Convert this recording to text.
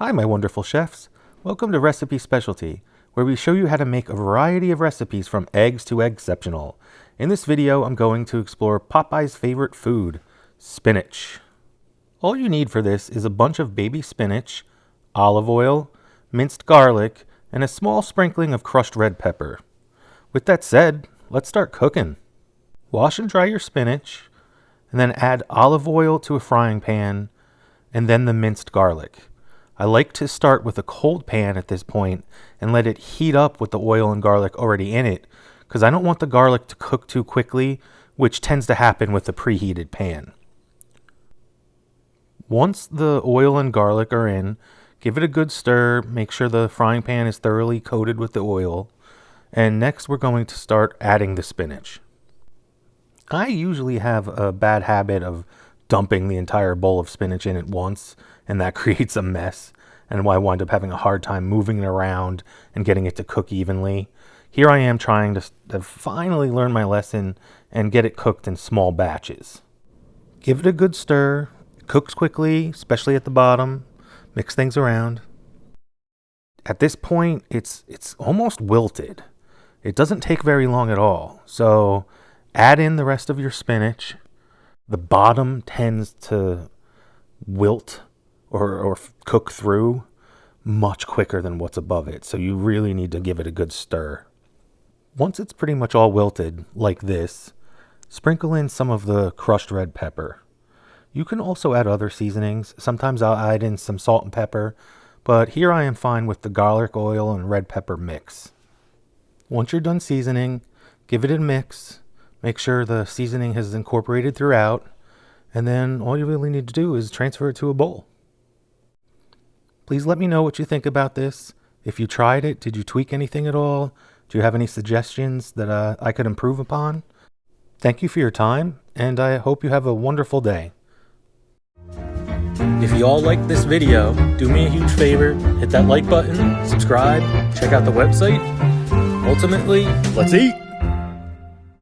Hi, my wonderful chefs. Welcome to Recipe Specialty, where we show you how to make a variety of recipes from eggs to eggceptional. In this video, I'm going to explore Popeye's favorite food, spinach. All you need for this is a bunch of baby spinach, olive oil, minced garlic, and a small sprinkling of crushed red pepper. With that said, let's start cooking. Wash and dry your spinach, and then add olive oil to a frying pan, and then the minced garlic. I like to start with a cold pan at this point and let it heat up with the oil and garlic already in it, because I don't want the garlic to cook too quickly, which tends to happen with a preheated pan. Once the oil and garlic are in, give it a good stir, make sure the frying pan is thoroughly coated with the oil, and next we're going to start adding the spinach. I usually have a bad habit of dumping the entire bowl of spinach in at once, and that creates a mess, and I wind up having a hard time moving it around and getting it to cook evenly. Here I am trying to finally learn my lesson and get it cooked in small batches. Give it a good stir. It cooks quickly, especially at the bottom. Mix things around. At this point, it's almost wilted. It doesn't take very long at all. So add in the rest of your spinach. The bottom tends to wilt or cook through much quicker than what's above it. So you really need to give it a good stir. Once it's pretty much all wilted like this, sprinkle in some of the crushed red pepper. You can also add other seasonings. Sometimes I'll add in some salt and pepper, but here I am fine with the garlic oil and red pepper mix. Once you're done seasoning, give it a mix. Make sure the seasoning has incorporated throughout, and then all you really need to do is transfer it to a bowl. Please let me know what you think about this. If you tried it, did you tweak anything at all? Do you have any suggestions that I could improve upon? Thank you for your time, and I hope you have a wonderful day. If you all liked this video, do me a huge favor, hit that like button, subscribe, check out the website. Ultimately, let's eat!